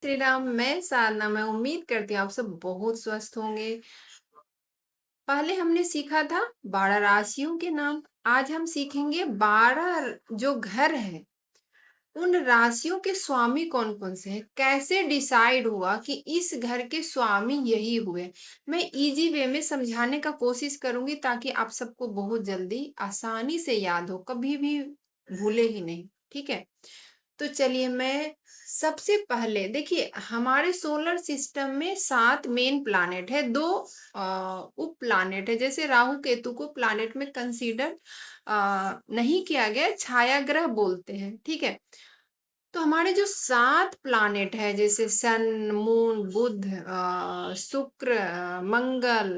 श्री राम, मैं साधना। मैं उम्मीद करती हूँ आप सब बहुत स्वस्थ होंगे। पहले हमने सीखा था 12 राशियों के नाम। आज हम सीखेंगे 12 जो घर है, उन राशियों के स्वामी कौन कौन से हैं। कैसे डिसाइड हुआ कि इस घर के स्वामी यही हुए। मैं इजी वे में समझाने का कोशिश करूंगी ताकि आप सबको बहुत जल्दी आसानी से याद हो, कभी भी भूले ही नहीं। ठीक है, तो चलिए मैं सबसे पहले देखिए, हमारे सोलर सिस्टम में 7 मेन प्लैनेट है, 2 उप प्लैनेट है। जैसे राहु केतु को प्लैनेट में कंसीडर नहीं किया गया, छाया ग्रह बोलते हैं। ठीक है, तो हमारे जो 7 प्लैनेट है, जैसे सन, मून, बुध, शुक्र, मंगल,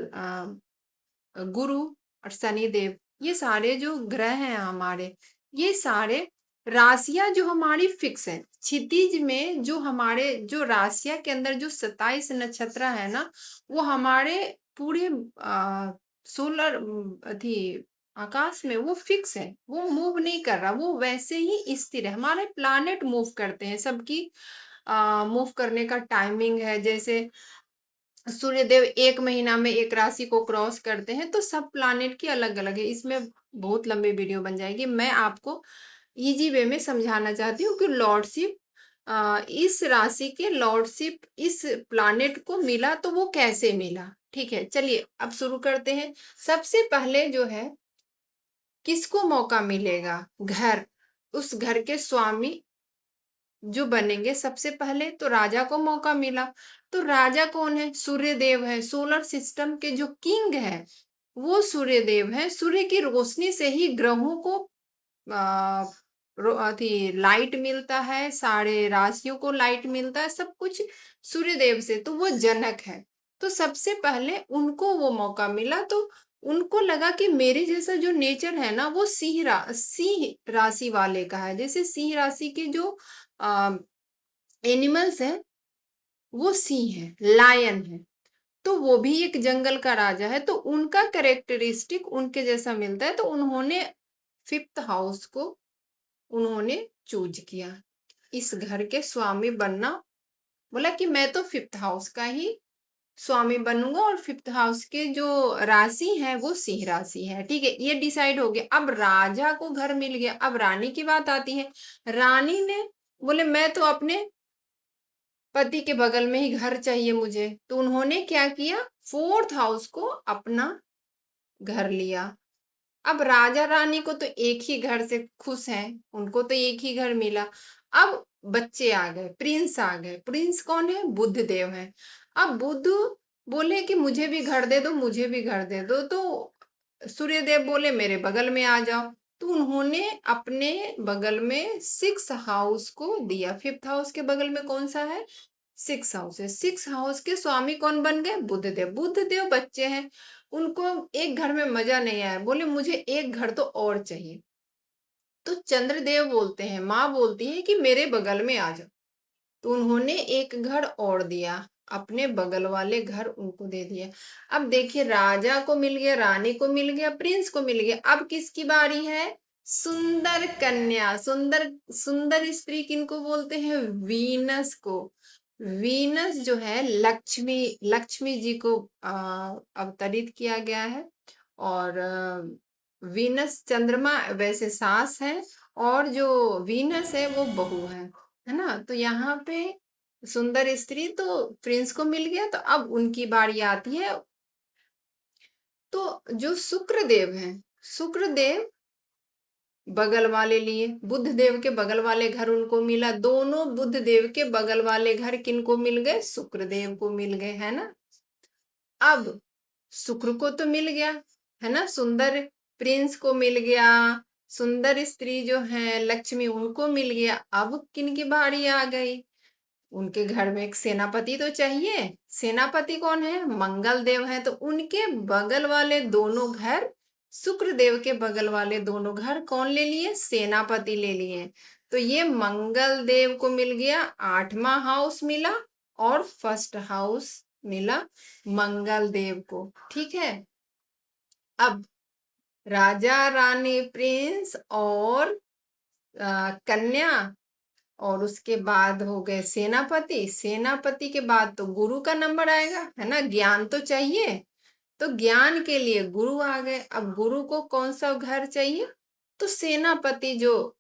गुरु और शनिदेव, ये सारे जो ग्रह हैं हमारे, ये सारे राशियां जो हमारी फिक्स है। क्षितिज में जो हमारे जो राशियां के अंदर जो 27 नक्षत्र है ना, वो हमारे पूरे सोलर अथी आकाश में वो फिक्स है, वो मूव नहीं कर रहा, वो वैसे ही स्थिर है। हमारे प्लानेट मूव करते हैं, सबकी मूव करने का टाइमिंग है। जैसे सूर्यदेव 1 महीना में एक राशि को क्रॉस करते हैं, तो सब प्लानेट की अलग अलग है। इसमें बहुत लंबी वीडियो बन जाएगी। मैं आपको इजी वे में समझाना चाहती हूँ कि लॉर्डशिप, इस राशि के लॉर्डशिप इस प्लानेट को मिला तो वो कैसे मिला। ठीक है, चलिए अब शुरू करते हैं। सबसे पहले जो है, किसको मौका मिलेगा, घर, उस घर के स्वामी जो बनेंगे। सबसे पहले तो राजा को मौका मिला। तो राजा कौन है? सूर्यदेव है। सोलर सिस्टम के जो किंग है वो सूर्यदेव है। सूर्य की रोशनी से ही ग्रहों को लाइट मिलता है, सारे राशियों को लाइट मिलता है, सब कुछ सूर्यदेव से। तो वो जनक है। तो सबसे पहले उनको वो मौका मिला, तो उनको लगा कि मेरे जैसा जो नेचर है ना, वो सिंह राशि वाले का है। जैसे सिंह राशि के जो एनिमल्स हैं, वो सिंह है, लायन है। तो वो भी एक जंगल का राजा है, तो उनका कैरेक्टरिस्टिक उनके जैसा मिलता है। तो उन्होंने 5th हाउस को उन्होंने चूज किया इस घर के स्वामी बनना। बोला कि मैं तो 5th हाउस का ही स्वामी बनूंगा, और 5th हाउस के जो राशि है वो सिंह राशि है। ठीक है, ये डिसाइड हो गया। अब राजा को घर मिल गया। अब रानी की बात आती है। रानी ने बोले मैं तो अपने पति के बगल में ही घर चाहिए मुझे। तो उन्होंने क्या किया, 4th हाउस को अपना घर लिया। अब राजा रानी को तो एक ही घर से खुश हैं, उनको तो एक ही घर मिला। अब बच्चे आ गए, प्रिंस आ गए। प्रिंस कौन है? बुध देव है। अब बुध बोले कि मुझे भी घर दे दो, मुझे भी घर दे दो। तो सूर्यदेव बोले मेरे बगल में आ जाओ। तो उन्होंने अपने बगल में 6th हाउस को दिया। 5th हाउस के बगल में कौन सा है? 6 हाउस है। 6 हाउस के स्वामी कौन बन गए? बुधदेव। बुधदेव बच्चे हैं, उनको एक घर में मजा नहीं आया, बोले मुझे एक घर तो और चाहिए। तो चंद्रदेव बोलते हैं, माँ बोलती है कि मेरे बगल में आ जाओ। तो उन्होंने एक घर और दिया, अपने बगल वाले घर उनको दे दिया। अब देखिए, राजा को मिल गया, रानी को मिल गया, प्रिंस को मिल गया। अब किसकी बारी है? सुंदर कन्या। सुंदर सुंदर स्त्री किनको बोलते हैं? वीनस को। वीनस जो है, लक्ष्मी, लक्ष्मी जी को अवतरित किया गया है। और वीनस चंद्रमा वैसे सास है, और जो वीनस है वो बहू है ना। तो यहाँ पे सुंदर स्त्री तो प्रिंस को मिल गया। तो अब उनकी बारी आती है। तो जो शुक्रदेव हैं, शुक्रदेव बगल वाले लिए, बुध देव के बगल वाले घर उनको मिला। दोनों बुध देव के बगल वाले घर किनको मिल गए? शुक्रदेव को मिल गए, है ना। अब शुक्र को तो मिल गया, है ना, सुंदर प्रिंस को मिल गया, सुंदर स्त्री जो है लक्ष्मी, उनको मिल गया। अब किनकी बारी आ गई? उनके घर में एक सेनापति तो चाहिए। सेनापति कौन है? मंगल देव है। तो उनके बगल वाले दोनों घर, शुक्रदेव के बगल वाले दोनों घर कौन ले लिए? सेनापति ले लिए। तो ये मंगल देव को मिल गया 8वां हाउस मिला, और 1st हाउस मिला मंगल देव को। ठीक है, अब राजा रानी प्रिंस और कन्या और उसके बाद हो गए सेनापति। सेनापति के बाद तो गुरु का नंबर आएगा, है ना, ज्ञान तो चाहिए, तो ज्ञान के लिए गुरु आ गए। अब गुरु को कौन सा घर चाहिए, तो सेनापति जो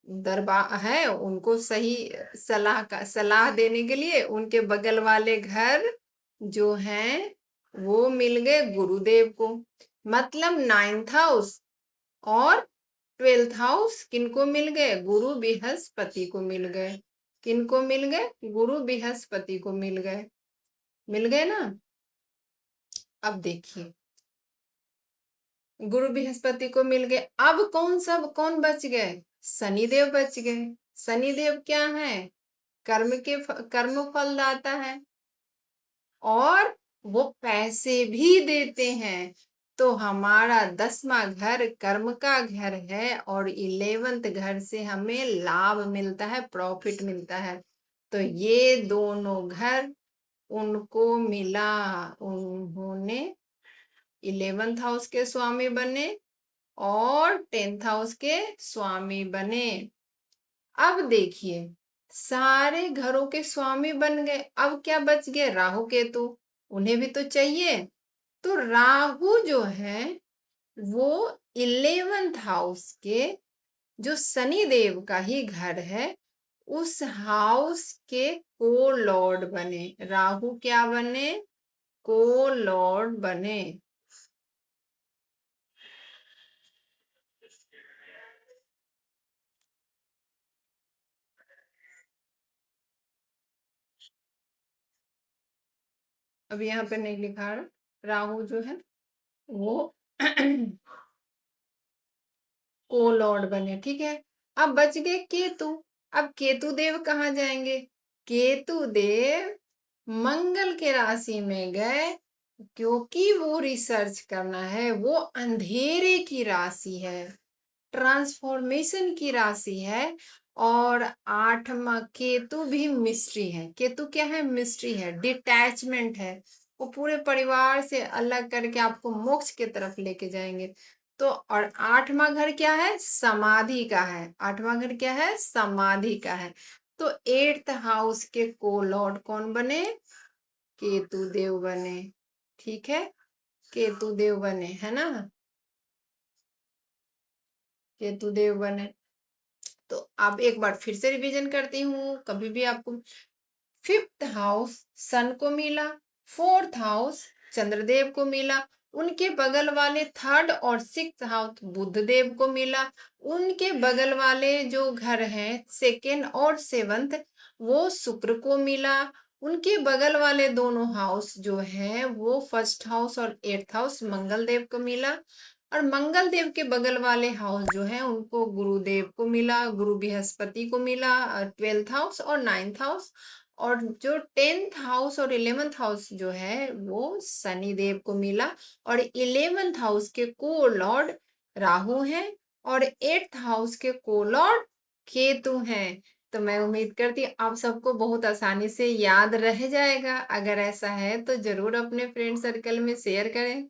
दरबार है उनको सही सलाह देने के लिए उनके बगल वाले घर जो हैं वो मिल गए गुरुदेव को। मतलब 9th हाउस और 12th हाउस किनको मिल गए, गुरु बृहस्पति को मिल गए। किनको मिल गए, गुरु बृहस्पति को मिल गए ना। अब देखिए गुरु बृहस्पति को मिल गए। अब कौन बच गए, शनिदेव बच गए। शनिदेव क्या है, कर्म फल दाता है और वो पैसे भी देते हैं। तो हमारा 10वां घर कर्म का घर है और 11th घर से हमें लाभ मिलता है, प्रॉफिट मिलता है। तो ये दोनों घर उनको मिला, उन्होंने 11th हाउस के स्वामी बने और 10th हाउस के स्वामी बने। अब देखिए सारे घरों के स्वामी बन गए। अब क्या बच गए, राहु केतु, उन्हें भी तो चाहिए। तो राहु जो है वो 11th हाउस के जो शनि देव का ही घर है उस हाउस के को लॉर्ड बने। राहु क्या बने, को लॉर्ड बने। अब यहाँ पे नहीं लिखा है, राहु जो है वो को लॉर्ड बने, ठीक है। अब बच गए केतु। अब केतु देव कहाँ जाएंगे, केतु देव मंगल के राशि में गए, क्योंकि वो रिसर्च करना है, वो अंधेरे की राशि है, ट्रांसफॉर्मेशन की राशि है। और 8वां केतु भी मिस्ट्री है। केतु क्या है, मिस्ट्री है, डिटैचमेंट है, वो पूरे परिवार से अलग करके आपको मोक्ष की तरफ लेके जाएंगे। तो और 8वां घर क्या है, समाधि का है। 8वां घर क्या है, समाधि का है। तो 8th हाउस के को लॉर्ड कौन बने, केतु देव बने, ठीक है, केतु देव बने, है ना, केतु देव बने। तो अब एक बार फिर से रिवीजन करती हूँ, कभी भी आपको 5th हाउस सन को मिला, 4th हाउस चंद्रदेव को मिला, उनके बगल वाले 3rd और 6th हाउस बुध देव को मिला, उनके बगल वाले जो घर हैं 2nd और 7th वो शुक्र को मिला, उनके बगल वाले दोनों हाउस जो हैं वो 1st हाउस और 8th हाउस मंगल देव को मिला, और मंगल देव के बगल वाले हाउस जो है उनको गुरुदेव को मिला, गुरु बृहस्पति को मिला 12th हाउस और 9th हाउस, और जो 10th हाउस और 11th हाउस जो है वो शनि देव को मिला, और 11th हाउस के को लॉर्ड राहु हैं और 8th हाउस के को लॉर्ड केतु हैं। तो मैं उम्मीद करती हूँ आप सबको बहुत आसानी से याद रह जाएगा। अगर ऐसा है तो जरूर अपने फ्रेंड सर्कल में शेयर करें।